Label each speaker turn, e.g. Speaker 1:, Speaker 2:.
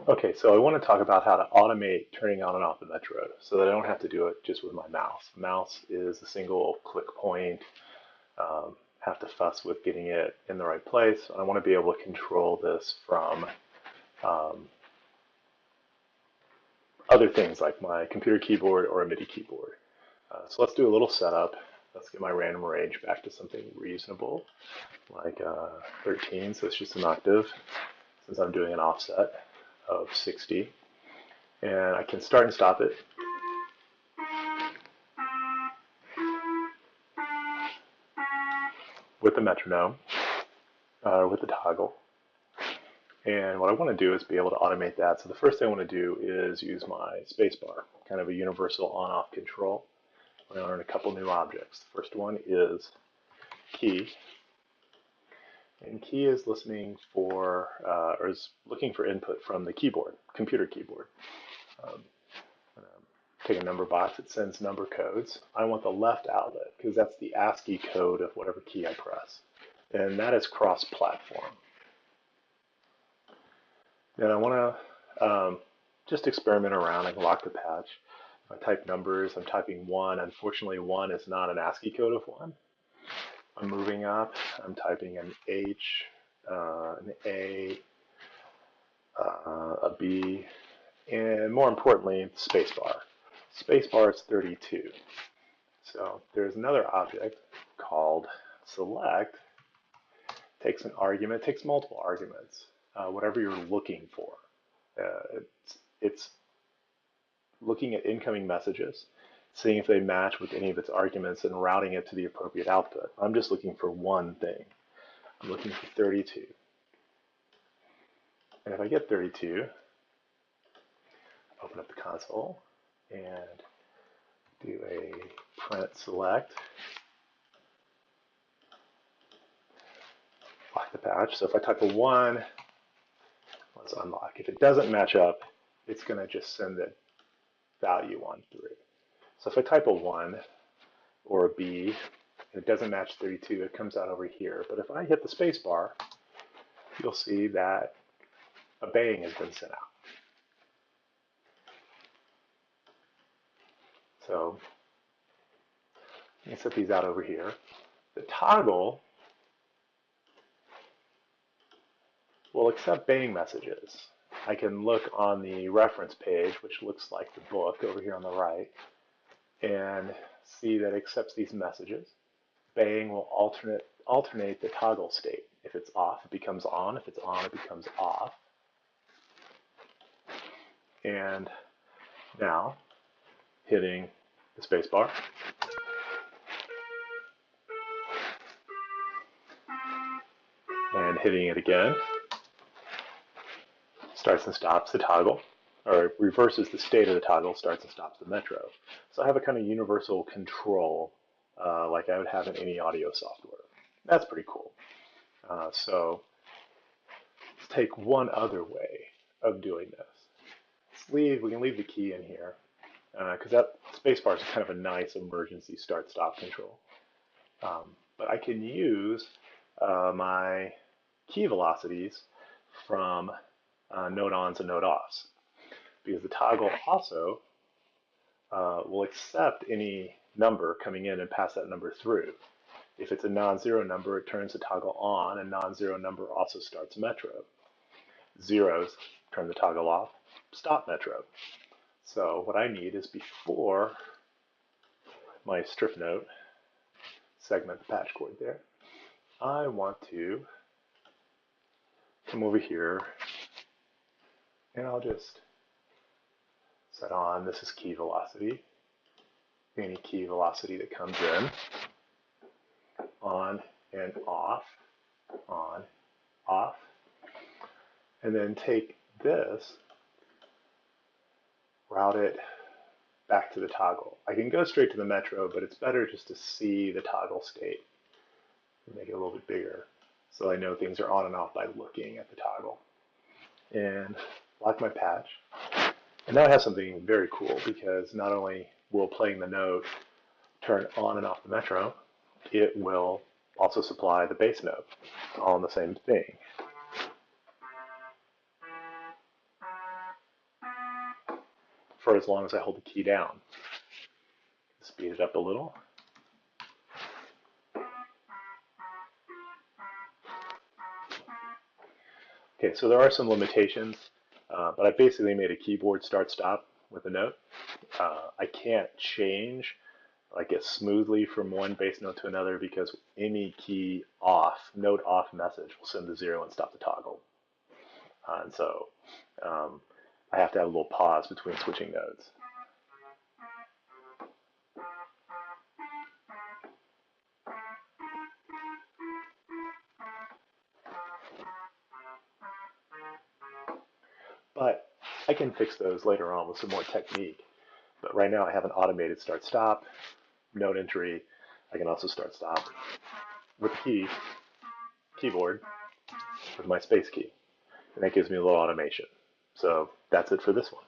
Speaker 1: Okay, so I want to talk about how to automate turning on and off the Metro so that I don't have to do it just with my mouse. Mouse is a single click point, have to fuss with getting it in the right place. I want to be able to control this from um, other things like my computer keyboard or a MIDI keyboard. So let's do a little setup. Let's get my random range back to something reasonable, like 13, so it's just an octave, since I'm doing an offset of 60. And I can start and stop it. With the metronome, with the toggle. And what I want to do is be able to automate that. So the first thing I want to do is use my spacebar, kind of a universal on-off control. I'm going to learn a couple new objects. The first one is key. And key is listening for, or is looking for input from the keyboard, computer keyboard. Um, take a number box, it sends number codes. I want the left outlet because that's the ASCII code of whatever key I press. And that is cross-platform. Then I want to just experiment around. I can lock the patch. If I type numbers, I'm typing 1. Unfortunately, 1 is not an ASCII code of 1. I'm moving up. I'm typing an H, an A, a B, and more importantly, spacebar. Spacebar is 32. So there's another object called select. Takes an argument, takes multiple arguments, whatever you're looking for. It's looking at incoming messages, seeing if they match with any of its arguments, and routing it to the appropriate output. I'm just looking for one thing. I'm looking for 32. And if I get 32, open up the console and do a print select, lock the patch. So if I type a 1, let's unlock. If it doesn't match up, it's going to just send the value on through. So if I type a 1 or a B, and it doesn't match 32, it comes out over here. But if I hit the space bar, you'll see that a bang has been sent out. So let me set these out over here. The toggle will accept bang messages. I can look on the reference page, which looks like the book over here on the right, and see that it accepts these messages. Bang will alternate the toggle state. If it's off, it becomes on. If it's on, it becomes off. And now, hitting the space bar, and hitting it again, starts and stops the toggle, or reverses the state of the toggle, starts and stops the metro. So I have a kind of universal control like I would have in any audio software. That's pretty cool. So let's take one other way of doing this. We can leave the key in here because that spacebar is kind of a nice emergency start-stop control. But I can use my key velocities from node ons and node offs, because the toggle also will accept any number coming in and pass that number through. If it's a non-zero number, it turns the toggle on, and non-zero number also starts metro. Zeros turn the toggle off, stop metro. So what I need is, before my strip note, segment the patch cord there, I want to come over here, and I'll just set on, this is key velocity, any key velocity that comes in, on and off, on, off, and then take this, route it back to the toggle. I can go straight to the metro, but it's better just to see the toggle state. Make it a little bit bigger so I know things are on and off by looking at the toggle. And lock my patch. And now I have something very cool, because not only will playing the note turn on and off the metro, it will also supply the bass note, all in the same thing. for as long as I hold the key down. Speed it up a little. Okay, so there are some limitations, but I basically made a keyboard start-stop with a note. I can't change like it smoothly from one bass note to another because any key off, note off message will send the 0 and stop the toggle. And so I have to have a little pause between switching notes. But I can fix those later on with some more technique. But right now I have an automated start-stop, note entry. I can also start-stop with the keyboard with my space key. And that gives me a little automation. So that's it for this one.